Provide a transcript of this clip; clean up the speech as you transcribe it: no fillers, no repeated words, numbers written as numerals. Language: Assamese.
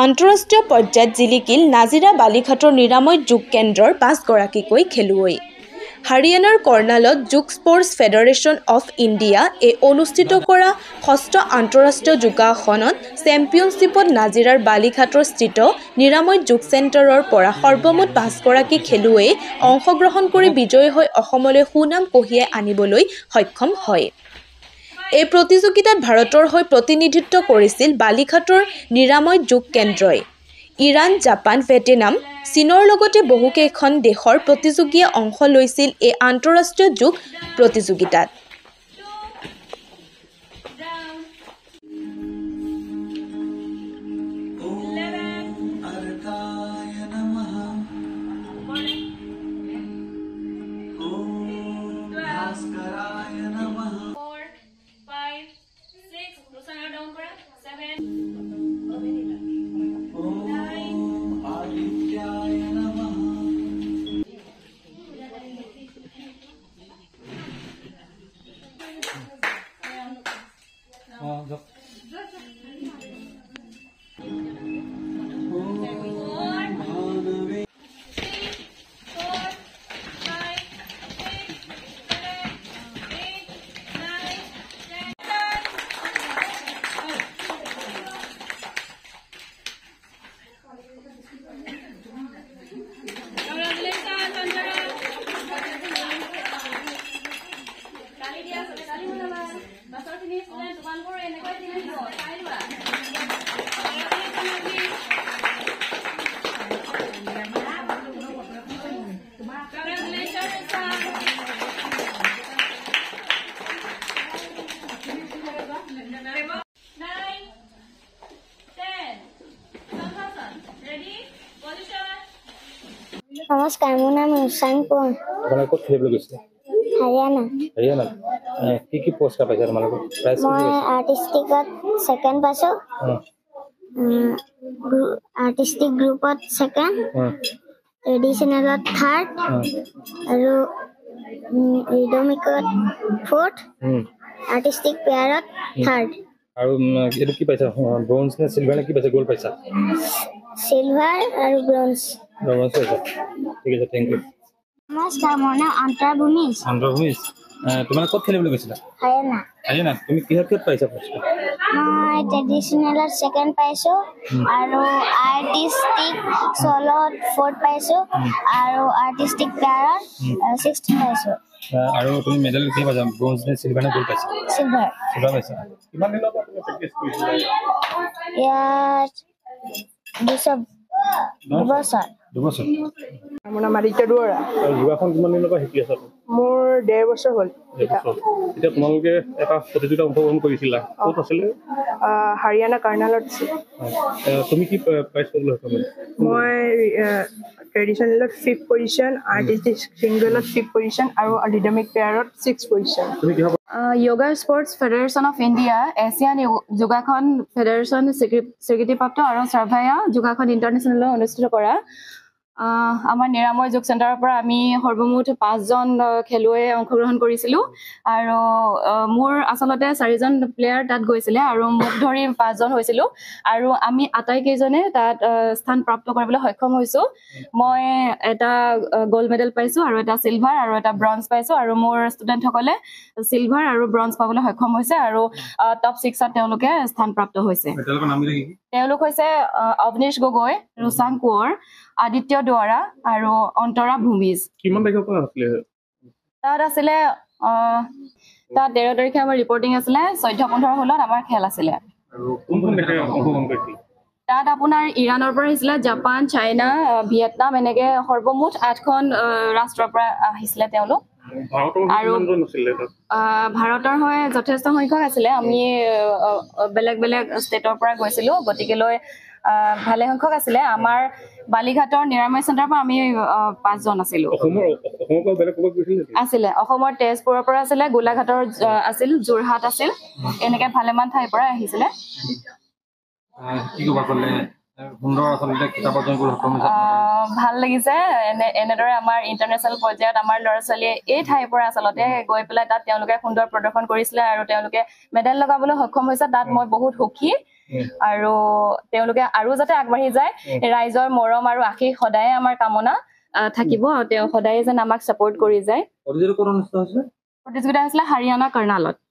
আন্তঃৰাষ্ট্ৰীয় পৰ্যায়ত জিলিকিল নাজিৰা বালিঘাটৰ নিৰাময় যোগ কেন্দ্ৰৰ 5 গৰাকীকৈ খেলুৱৈ। হাৰিয়ানাৰ কৰ্ণালত যোগ স্পৰ্টছ ফেডাৰেশ্যন অফ ইণ্ডিয়া অনুষ্ঠিত কৰা 6ষ্ঠ আন্তঃৰাষ্ট্ৰীয় যোগাসনত চেম্পিয়নশ্বিপত নাজিৰাৰ বালিঘাটৰ স্থিত নিৰাময় যোগ চেণ্টাৰৰ পৰা সৰ্বমুঠ 5 গৰাকী খেলুৱৈয়ে অংশগ্ৰহণ কৰি বিজয়ী হৈ অসমলৈ সুনাম কঢ়িয়াই আনিবলৈ সক্ষম হয়। এই প্ৰতিযোগিতাত ভাৰতৰ হৈ প্ৰতিনিধিত্ব কৰিছিল বালিঘাটৰ নিৰাময় যোগ কেন্দ্ৰই। ইৰাণ, জাপান, ভিয়েটনাম, চীনৰ লগতে বহুকেইখন দেশৰ প্ৰতিযোগীয়ে অংশ লৈছিল এই আন্তঃৰাষ্ট্ৰীয় যোগ প্ৰতিযোগিতাত। নমস্কাৰ, মোৰ নাম ৰুচান কোঁৱৰ। আপোনালোকে ক'ত খেলিবলৈ গৈছিলে? হাৰিয়ানা। কি পুৰস্কাৰ পাইছে তোমালোকে? মই আৰ্টিষ্টিকত ছেকেণ্ড পাইছোঁ, আৰ্টিষ্টিক গ্ৰুপত ছেকেণ্ড, ট্ৰেডিশ্যনেলত থাৰ্ড আৰু ৰিদমিকত ফ'ৰ্থ, আৰ্টিষ্টিক পেয়াৰত থাৰ্ড। আৰু এইটো কি পাইছা? ব্ৰঞ্জ নে চিলভাৰ নে কি পাইছা? গ'ল্ড পাইছা? চিলভাৰ আৰু ব্ৰঞ্জ। ঠিক আছে, থেংক ইউ। নমস্কাৰ, মোৰ নাম অন্তৰা ভূমিজ। তোমালোকে ক'ত খেলিবলৈ গৈছিলা? হাৰিয়ানা। তুমি কিহত পাইছা পুৰস্কাৰ? মই ট্ৰেডিশ্যনেলত ছেকেণ্ড পাইছোঁ আৰু আৰ্টিষ্টিক চলত ফ'ৰ্থ পাইছোঁ আৰু আৰ্টিষ্টিক পেয়াৰত ছিক্সথ পাইছোঁ। আৰু তুমি মেডেল কি পাইছা? ব্ৰঞ্জ নে চিলভাৰ নে গ'ল্ড পাইছা? চিলভাৰ। পাইছা। কিমান দিনৰ পৰা তুমি প্ৰেক্টিছ কৰিছিলা? ইয়াত 2 বছৰ। মোৰ নাম আদিত্য দুৱৰা। যোগাসন কিমান দিনৰ পৰা শিকি আছা? মোৰ 1.5 বছৰ হ'ল। এতিয়া তোমালোকে এটা প্ৰতিযোগিতাত অংশগ্ৰহণ কৰিছিলা, ক'ত আছিলে? হাৰিয়ানা কৰ্ণালত আছে। তুমি কি প্ৰাইজ পাবলৈ সক্ষম হ'লা? মই ট্ৰেডিশ্যনেলত 5th পজিশ্যন, আৰ্টিষ্টিক ছিংগলত 5th পজিশ্যন আৰু ৰিদমিক পেয়াৰত 6th position. Yoga sports federation of India, Asian Yogasana federation স্বীকৃতিপ্ৰাপ্ত আৰু চাৰ্ভায়া যোগাসন ইণ্টাৰনেশ্যনেলত অনুষ্ঠিত কৰা আমাৰ নিৰাময় যোগ চেণ্টাৰৰ পৰা আমি সৰ্বমুঠ 5জন খেলুৱৈয়ে অংশগ্ৰহণ কৰিছিলোঁ। আৰু মোৰ আচলতে 4জন প্লেয়াৰ তাত গৈছিলে আৰু মোক ধৰি 5জন হৈছিলোঁ। আৰু আমি আটাইকেইজনে তাত স্থান প্ৰাপ্ত কৰিবলৈ সক্ষম হৈছোঁ। মই এটা গ'ল্ড মেডেল পাইছোঁ আৰু এটা চিলভাৰ আৰু এটা ব্ৰঞ্জ পাইছোঁ। আৰু মোৰ ষ্টুডেণ্টসকলে চিলভাৰ আৰু ব্ৰঞ্জ পাবলৈ সক্ষম হৈছে আৰু টপ 6ত তেওঁলোকে স্থান প্ৰাপ্ত হৈছে। তেওঁলোক হৈছে অৱনীশ গগৈ, ৰুচান কোঁৱৰ, আদিত্য দুৱৰা আৰু অন্তৰা ভূমিজ। কিমান তাৰিখৰ পৰা আছিলে? তাত 13 তাৰিখে আমাৰ ৰিপৰ্টিং আছিলে, 14-15 হলত আমাৰ খেল আছিলে। তাত আপোনাৰ ইৰাণৰ পৰা আহিছিলে, জাপান, চাইনা, ভিয়েটনাম, এনেকে সৰ্বমুঠ 8খন ৰাষ্ট্ৰৰ পৰা আহিছিলে তেওঁলোক। আৰু ভাৰতৰ হৈ যথেষ্ট সংখ্যক আছিলে। আমি বেলেগ বেলেগ ষ্টেটৰ পৰা গৈছিলোঁ, গতিকেলৈ ভালে সংখ্যক আছিলে। আমাৰ বালিঘাটৰ নিৰাময় চেণ্টাৰৰ পৰা আমি 5জন আছিলোঁ। আছিলে অসমৰ তেজপুৰৰ পৰা আছিলে, গোলাঘাটৰ আছিল, যোৰহাট আছিল, এনেকে ভালেমান ঠাইৰ পৰা আহিছিলে। সুন্দৰ আচলতে কিতাপ অৰ্জন কৰি সক্ষম হৈছে ভাল লাগিছে এনেদৰে আমাৰ ইণ্টাৰনেশ্যনেল পৰ্যায়ত আমাৰ ল'ৰা ছোৱালীয়ে এই ঠাইৰ পৰা আচলতে গৈ পেলাই তাত তেওঁলোকে সুন্দৰ প্ৰদৰ্শন কৰিছিলে আৰু তেওঁলোকে মেডেল লগাবলৈ সক্ষম হৈছে তাত মই বহুত সুখী আৰু তেওঁলোকে আৰু যাতে আগবাঢ়ি যায় ৰাইজৰ মৰম আৰু আশীষ সদায় আমাৰ কামনা থাকিব আৰু তেওঁ সদায় যেন আমাক ছাপোৰ্ট কৰি যায় প্ৰতিযোগিতা হৈছিলে হাৰিয়ানা কৰ্ণালত